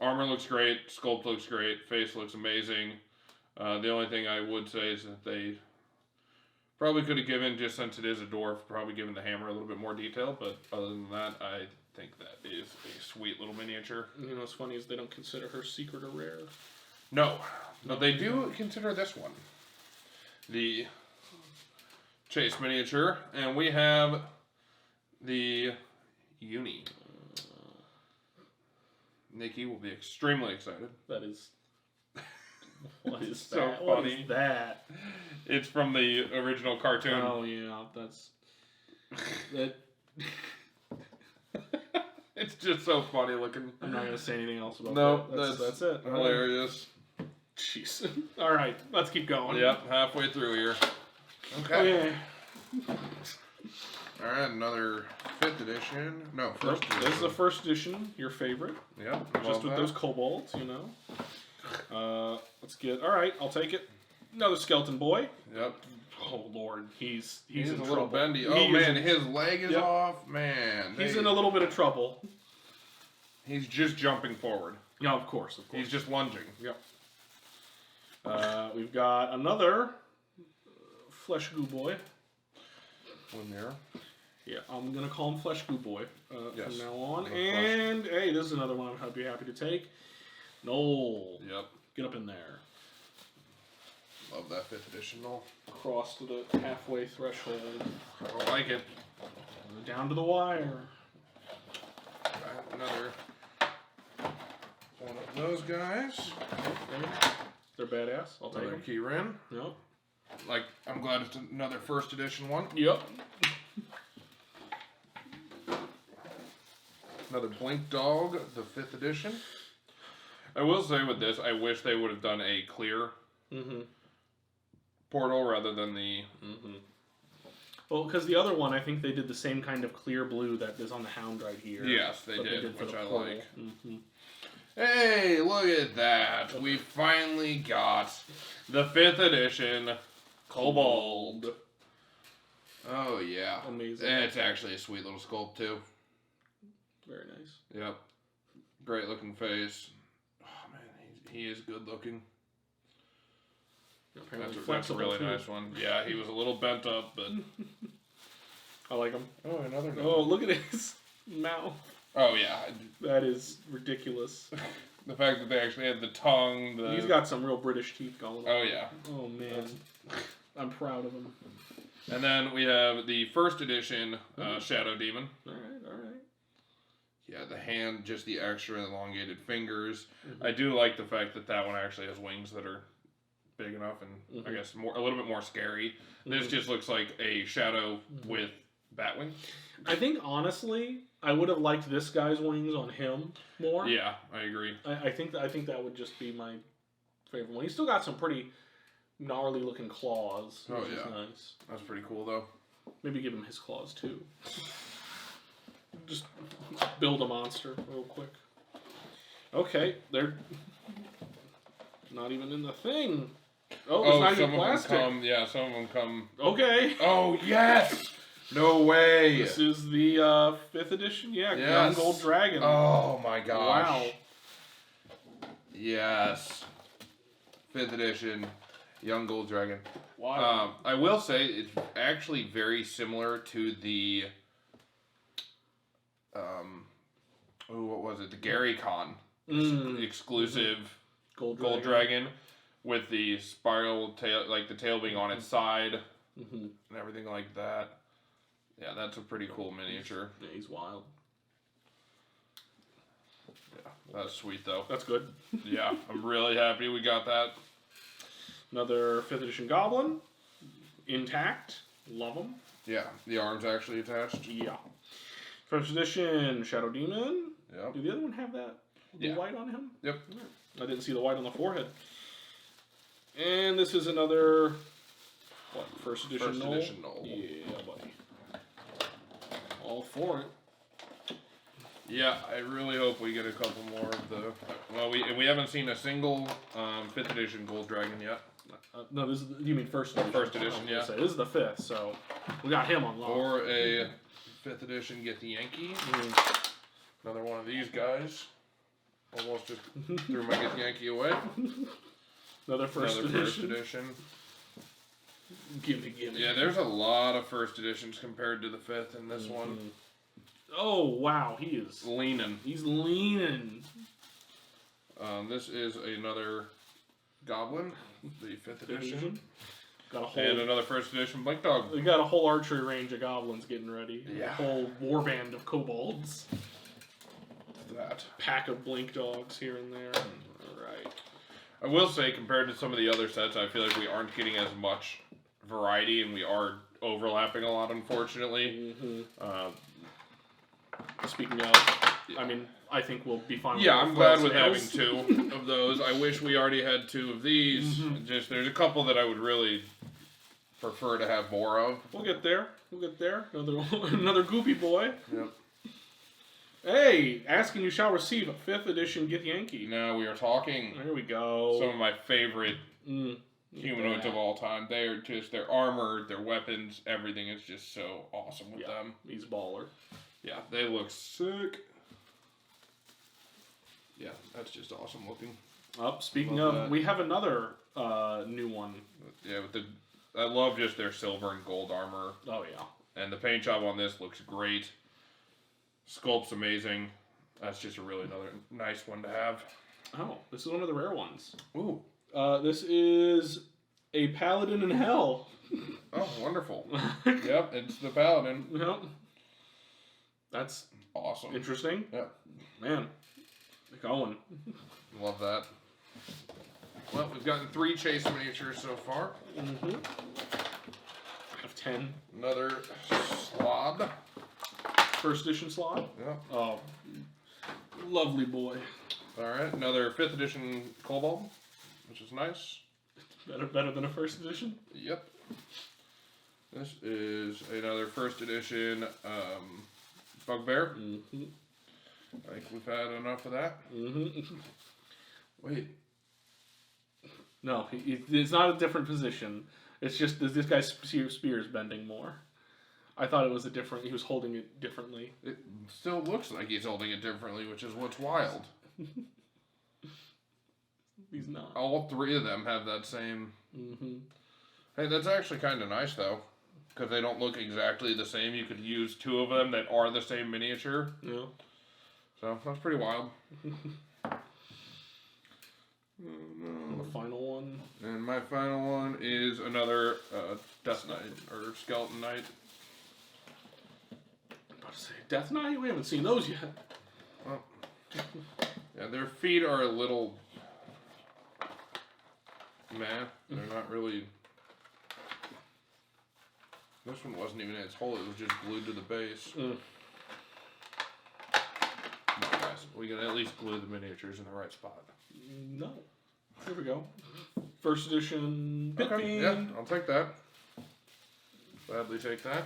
Armor looks great, sculpt looks great, face looks amazing. The only thing I would say is that they probably could have given, just since it is a dwarf, probably given the hammer a little bit more detail, but other than that, I think that is a sweet little miniature. You know what's funny is they don't consider her secret or rare. No, they do consider this one the chase miniature, and we have the uni. Nikki will be extremely excited. That is... What is so that? funny. What is that? It's from the original cartoon. Oh, yeah. That's... That... It's just so funny looking. I'm not going to say anything else about that. That's it. Hilarious. Jeez. All right. Let's keep going. Yep. Halfway through here. Okay. All right. Another 5th edition. No, first edition. This is the first edition. Your favorite. Yep. Just with those kobolds, you know. Let's get... All right. I'll take it. Another skeleton boy. Yep. Oh, Lord. He's in a little trouble. bendy. Oh, man. His leg is off. Man. He's in a little bit of trouble. He's just jumping forward. Yeah, of course. He's just lunging. Yep. We've got another Flesh Goo Boy. One there. Yeah, I'm going to call him Flesh Goo Boy yes. from now on. And, hey, this is another one I'd be happy to take. Gnoll. Yep. Get up in there. Love that 5th edition Gnoll. Cross to the halfway threshold. I like it. Down to the wire. Another one of those guys. They're badass. I'll take them. Ki-RIn. Yep. I'm glad it's another 1st edition one. Yep. Another Blink Dog, the 5th edition. I will say with this, I wish they would have done a clear portal rather than the... Well, because the other one, I think they did the same kind of clear blue that is on the Hound right here. Yes, they did which I like. Mm-hmm. Hey, look at that. We finally got the 5th edition Kobold. Oh, yeah. Amazing. And it's actually a sweet little sculpt, too. Very nice. Yep. Great looking face. Oh, man, he is good looking. That's a really nice one. Yeah, he was a little bent up, but... I like him. Oh, another one. Oh, look at his mouth. Oh, yeah. That is ridiculous. The fact that they actually had the tongue, He's got some real British teeth going on. Oh, yeah. Oh, man. I'm proud of him. And then we have the 1st edition Shadow Demon. All right. Yeah, the hand, just the extra elongated fingers. I do like the fact that that one actually has wings that are big enough and I guess a little bit more scary. This just looks like a shadow with bat wings. I think honestly, I would have liked this guy's wings on him more. Yeah, I agree. I think that would just be my favorite one. He's still got some pretty gnarly looking claws, which is nice. That's pretty cool though. Maybe give him his claws too. Just build a monster real quick. Okay, they're not even in the thing. Oh, it's not even plastic. Some of them come. Okay. Oh yes. No way! This is the 5th edition? Yeah, yes. Young Gold Dragon. Oh my gosh. Wow. Yes. 5th edition, Young Gold Dragon. Wow. I will say it's actually very similar to the what was it? The Gary-Con exclusive Gold Dragon with the spiral tail, like the tail being on its side and everything like that. Yeah, that's a pretty cool miniature. Yeah, he's wild. Yeah, that's sweet though. That's good. Yeah, I'm really happy we got that. Another 5th edition Goblin. Intact. Love him. Yeah, the arm's actually attached. Yeah. 1st edition Shadow Demon. Yep. Did the other one have that? The white on him? Yep. I didn't see the white on the forehead. And this is another... What? 1st edition Gnoll? 1st edition Gnoll. Yeah, buddy. All for it. Yeah, I really hope we get a couple more of the... Well, we haven't seen a single 5th edition Gold Dragon yet. No, this is... You mean 1st edition? 1st edition, yeah. Say, this is the 5th, so we got him on lock. Or a 5th edition Githyanki. Another one of these guys. Almost just threw my Githyanki away. Another first edition. Gimme. Yeah, there's a lot of 1st editions compared to the 5th in this one. Oh, wow, he is... Leaning. He's leaning. This is another Goblin, the 5th edition. Got a whole... And another 1st edition Blink Dog. We got a whole archery range of goblins getting ready. Yeah. A whole warband of kobolds. That. Pack of blink dogs here and there. Alright. I will say, compared to some of the other sets, I feel like we aren't getting as much variety, and we are overlapping a lot, unfortunately. Speaking of, I mean, I think we'll be fine with I'm glad with having Snails. 2 of those. I wish we already had 2 of these. Just there's a couple that I would really prefer to have more of. We'll get there. Another goopy boy. Yep. Hey, asking you shall receive a 5th edition Githyanki. Now we are talking. There we go. Some of my favorite humanoids of all time. They are just, their armor, their weapons, everything is just so awesome with them. He's baller. Yeah, they look sick. Yeah, that's just awesome looking. Speaking of, we have another new one. Yeah, I love just their silver and gold armor. Oh, yeah. And the paint job on this looks great. Sculpt's amazing. That's just another nice one to have. Oh, this is one of the rare ones. Ooh. This is a Paladin in Hell. Oh, wonderful. Yep, it's the Paladin. Yep. That's awesome. Interesting. Yep. Man, they're going. Love that. Well, we've gotten 3 chase miniatures so far. Of 10. Another Slaad. 1st edition Slaad? Yeah. Oh, lovely boy. Alright, another 5th edition Kobold, which is nice. Better than a 1st edition? Yep. This is another 1st edition Bugbear. I think we've had enough of that. Wait. No, it's not a different position. It's just this guy's spear is bending more. I thought it was he was holding it differently. It still looks like he's holding it differently, which is what's wild. He's not. All 3 of them have that same... Hey, that's actually kind of nice, though. Because they don't look exactly the same. You could use 2 of them that are the same miniature. Yeah. So, that's pretty wild. And the final one. And my final one is another Death Knight, or Skeleton Knight. I'm about to say, Death Knight? We haven't seen those yet. Well, yeah, their feet are a little... meh. They're not really... This one wasn't even in its hole, it was just glued to the base. Yes, we can at least glue the miniatures in the right spot. No. Here we go. First edition Pit Fiend. Yeah, I'll take that. Gladly take that.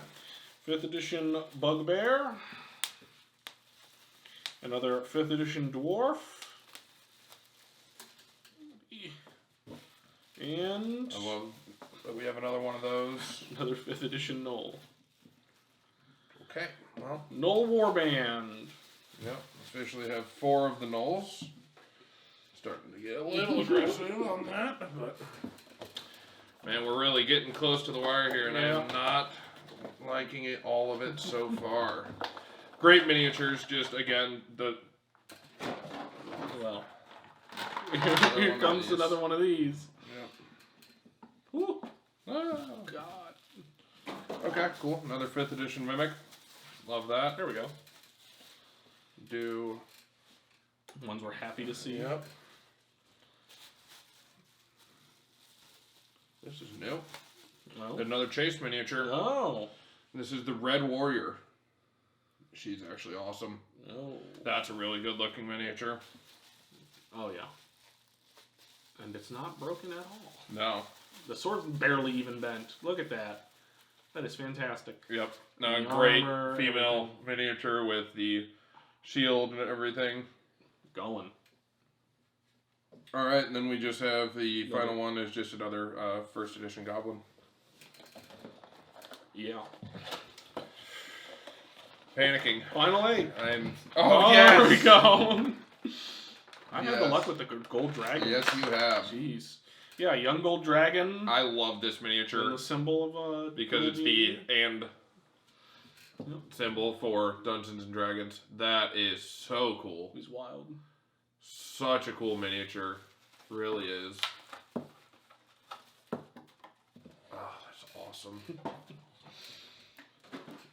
5th edition Bugbear. Another 5th edition Dwarf. And I love that we have another one of those. Another 5th edition Gnoll. Okay, well. Gnoll Warband. Yep, officially have 4 of the Gnolls. Starting to get a little aggressive on that, but man, we're really getting close to the wire here, and I am not liking it, all of it so far. Great miniatures, just again well, here comes another one of these. Yep. Ooh. Oh God. Okay, cool. Another 5th edition Mimic. Love that. There we go. Do ones we're happy to see. Yep. This is new. Well, another chase miniature. Oh. This is the Red Warrior. She's actually awesome. Oh. That's a really good looking miniature. Oh, yeah. And it's not broken at all. No. The sword's barely even bent. Look at that. That is fantastic. Yep. No, a great female miniature with the shield and everything. Going. Alright, and then we just have the final one is just another 1st edition Goblin. Yeah. Panicking. Final 8. Oh, yes! There we go! I've had the luck with the gold dragon. Yes, you have. Jeez. Yeah, young gold dragon. I love this miniature. And the symbol of because it's the and symbol for Dungeons and Dragons. That is so cool. He's wild. Such a cool miniature. Really is. Oh, that's awesome.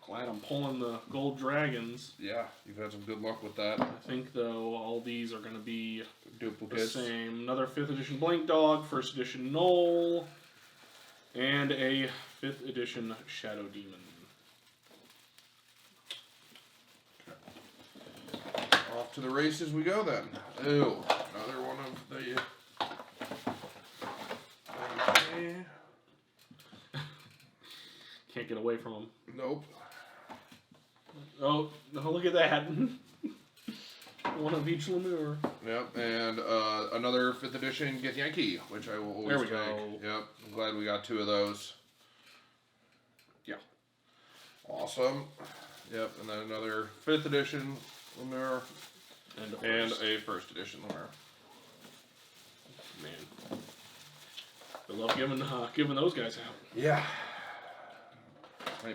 Glad I'm pulling the gold dragons. Yeah, you've had some good luck with that. I think, though, all these are going to be duplicates. The same. Another 5th edition Blink Dog, 1st edition Gnoll, and a 5th edition Shadow Demon. Off to the races we go then. Ew, another one of the... Can't get away from them. Nope. Oh, look at that. One of each Lemure. Yep, and another 5th edition Githyanki, which I will always take. Go. Yep, I'm glad we got 2 of those. Yeah. Awesome. Yep, and then another 5th edition Lemure. And a 1st edition Lemure. Man. I love giving those guys out. Yeah.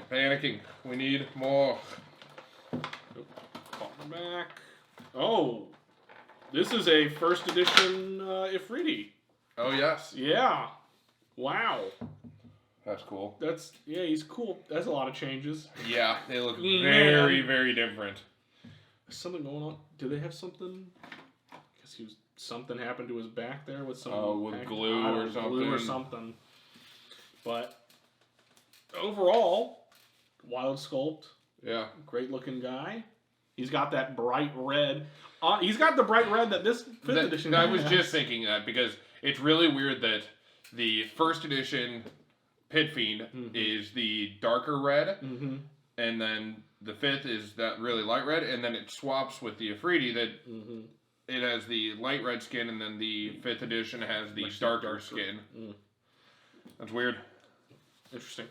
Panicking. We need more. Back. Oh, this is a 1st edition Efreeti. Oh, yes. Yeah. Wow. That's cool. He's cool. That's a lot of changes. Yeah, they look very, very different. Is something going on? Do they have something? I guess something happened to his back there with some with glue or something. Glue or something. But overall, wild sculpt. Yeah. Great looking guy. He's got that bright red. He's got the bright red that this 5th edition I was just thinking that because it's really weird that the 1st edition Pit Fiend is the darker red, and then the 5th is that really light red, and then it swaps with the Efreeti that it has the light red skin, and then the 5th edition has the darker skin. That's weird. Interesting.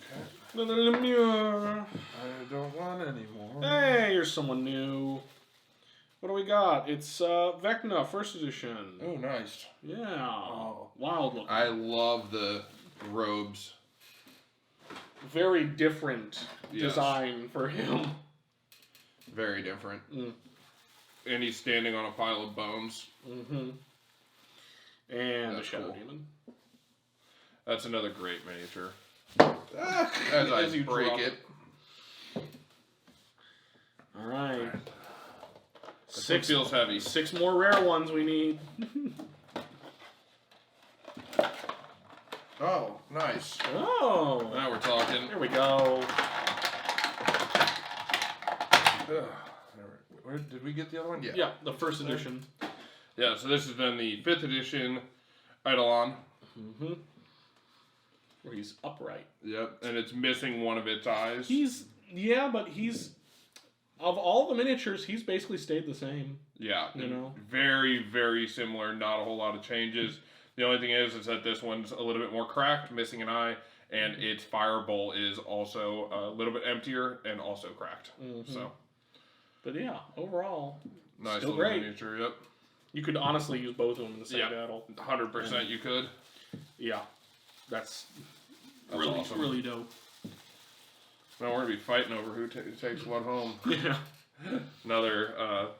Okay. Lemure. I don't want any more. Hey, here's someone new. What do we got? It's Vecna, 1st edition. Oh, nice. Yeah. Oh. Wild looking. I love the robes. Very different design for him. Very different. And he's standing on a pile of bones. And that's the Shadow Demon. That's another great miniature. As you break it. Alright. Six feels heavy. 6 more rare ones we need. Oh, nice. Oh. Now we're talking. There we go. Where did we get the other one? Yeah. Yeah, the first edition. Yeah, so this is then the 5th edition Eidolon. Mm-hmm. Where he's upright. Yep, and it's missing one of its eyes. But he's... Of all the miniatures, he's basically stayed the same. Yeah. You know? Very, very similar. Not a whole lot of changes. The only thing is that this one's a little bit more cracked, missing an eye, and its firebolt is also a little bit emptier and also cracked. Mm-hmm. So, but yeah, overall, nice still little great. Miniature. Yep. You could honestly use both of them in the same battle. 100% you could. Yeah, that's really awesome. Really dope. Now we're gonna be fighting over who takes one home. Yeah. Another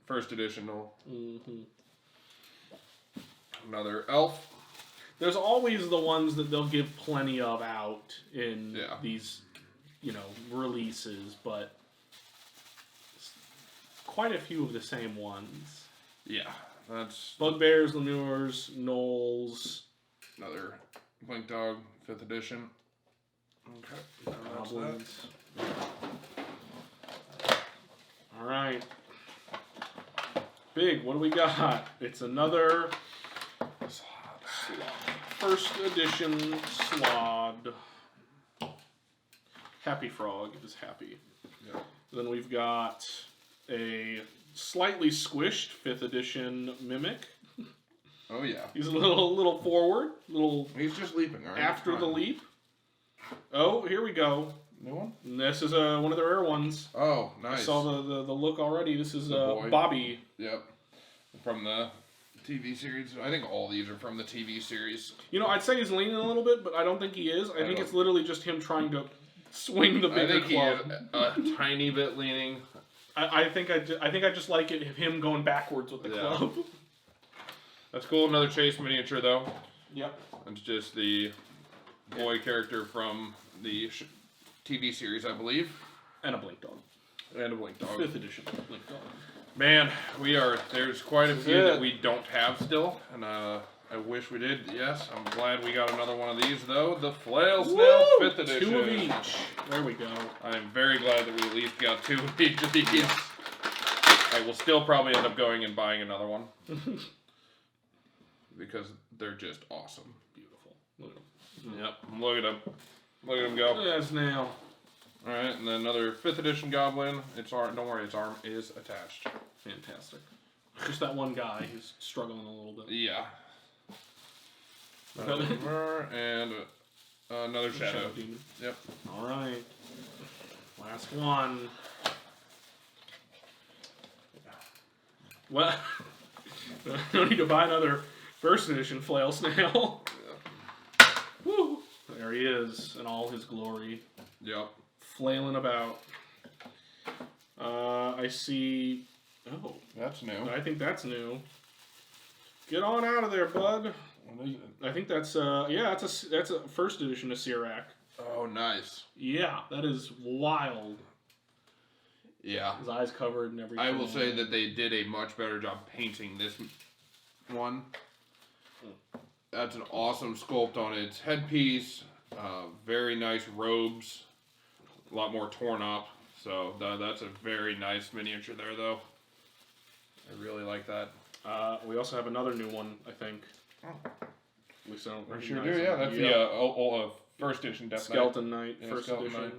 first edition. Mm-hmm. Another elf. There's always the ones that they'll give plenty of out in these, releases, but quite a few of the same ones. Yeah, that's... Bugbears, Lemures, Gnolls. Another Blink Dog, 5th edition. Okay. Goblins. Alright. Big, what do we got? It's another... First edition Slaad. Happy Frog is happy. Yeah. Then we've got a slightly squished 5th edition Mimic. Oh yeah. He's a little forward, He's just leaping, all right? After the leap. Oh, here we go. New one? And this is one of the rare ones. Oh, nice. I saw the look already. This is Bobby. Yep. From the TV series. I think all these are from the TV series. I'd say he's leaning a little bit, but I don't think he is. I think it's literally just him trying to swing the bigger club. I think he is a tiny bit leaning. I think I just like it him going backwards with the club. That's cool. Another Chase miniature though. Yep. It's just the boy character from the TV series, I believe. And a Blink Dog. 5th edition Blink Dog. Man, there's quite a few that we don't have still, and I wish we did, yes. I'm glad we got another one of these, though. The Flail Snail 5th edition. 2 of each. There we go. I am very glad that we at least got 2 of each of these. I will still probably end up going and buying another one. Because they're just awesome. Beautiful. Look at them. Yep, look at them. Look at them go. Look at that snail. Alright, and then another 5th edition Goblin. Don't worry, its arm is attached. Fantastic. Just that one guy who's struggling a little bit. Yeah. And another Shadow Demon. Yep. Alright. Last one. Well, no need to buy another first edition Flail Snail. Yeah. Woo! There he is in all his glory. Yep. Flailing about. I see... Oh. That's new. I think that's new. Get on out of there, bud. I think that's that's a first edition Acererak. Oh, nice. Yeah, that is wild. Yeah. His eyes covered and everything. I will say that they did a much better job painting this one. That's an awesome sculpt on its headpiece. Very nice robes. A lot more torn up. So that's a very nice miniature there, though. I really like that. We also have another new one, I think. We sure do, yeah. That's the first edition Death Skeleton Knight, first Skeleton edition. Knight.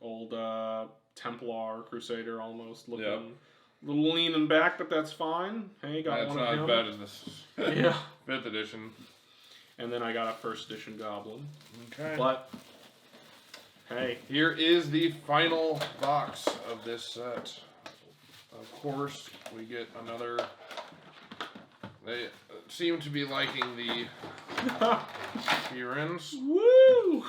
Old Templar, Crusader almost looking. Yep. A little leaning back, but that's fine. Hey, got one of them. That's not as bad as this. Yeah. 5th edition. And then I got a first edition Goblin. Okay. But, hey. Here is the final box of this set. Of course, we get another... They seem to be liking the Ki-RIns. Woo!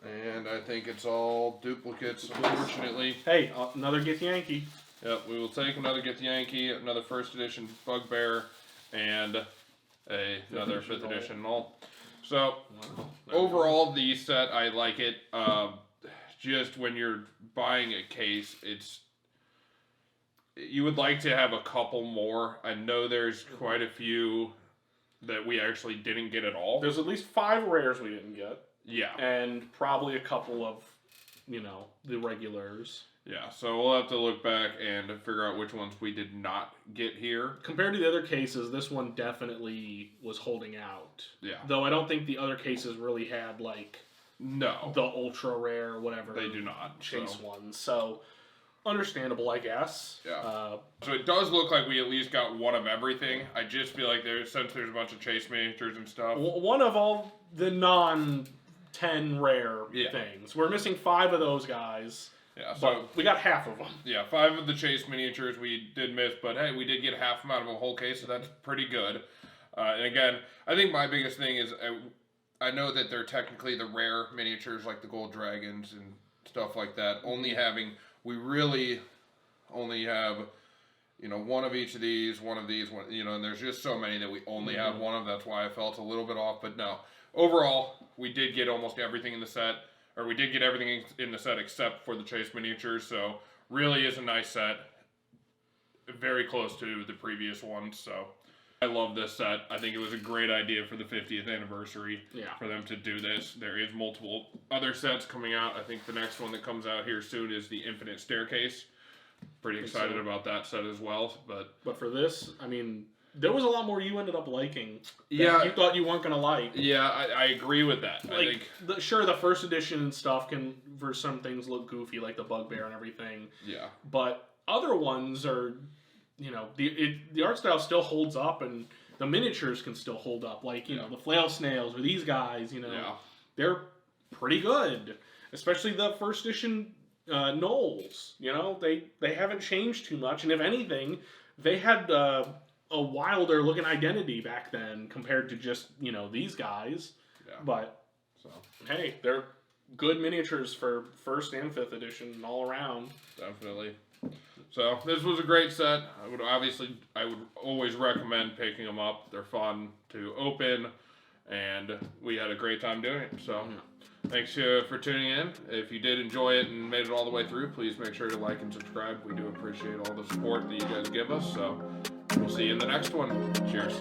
And I think it's all duplicates, unfortunately. Hey, another Githyanki. Yep, we will take another Githyanki, another first edition Bugbear, and another 5th edition Gnoll. So, overall, the set, I like it. Just when you're buying a case, you would like to have a couple more. I know there's quite a few that we actually didn't get at all. There's at least 5 rares we didn't get. Yeah. And probably a couple of the regulars. Yeah, so we'll have to look back and figure out which ones we did not get here. Compared to the other cases, this one definitely was holding out. Yeah. Though I don't think the other cases really had, like... No. The ultra rare, whatever. They do not. Chase ones. So, understandable, I guess. Yeah. So it does look like we at least got one of everything. I just feel like since there's a bunch of chase miniatures and stuff. One of all the non-10 rare things. We're missing 5 of those guys. Yeah, but we got half of them. Yeah, 5 of the chase miniatures we did miss, but hey, we did get half them out of a whole case, so that's pretty good. And again, I think my biggest thing is I know that they're technically the rare miniatures like the gold dragons and stuff like that. We really only have, one of each of these, one, and there's just so many that we only have one of. That's why I felt a little bit off, but no. Overall, we did get almost everything in the set. Or we did get everything in the set except for the chase miniatures, so really is a nice set. Very close to the previous one, so I love this set. I think it was a great idea for the 50th anniversary for them to do this. There is multiple other sets coming out. I think the next one that comes out here soon is the Infinite Staircase. Pretty excited about that set as well. But for this, I mean... There was a lot more you ended up liking. Yeah, you thought you weren't gonna like. Yeah, I agree with that. Like, I think the first edition stuff can, for some things, look goofy, like the Bugbear and everything. Yeah. But other ones are, the art style still holds up, and the miniatures can still hold up. Like the Flail Snails or these guys. They're pretty good, especially the first edition Gnolls. They haven't changed too much, and if anything, they had. A wilder looking identity back then compared to just these guys. Yeah. But hey, they're good miniatures for 1st and 5th edition all around. Definitely. So this was a great set. I would always recommend picking them up. They're fun to open, and we had a great time doing it. So thanks for tuning in. If you did enjoy it and made it all the way through, please make sure to like and subscribe. We do appreciate all the support that you guys give us. So we'll see you in the next one. Cheers.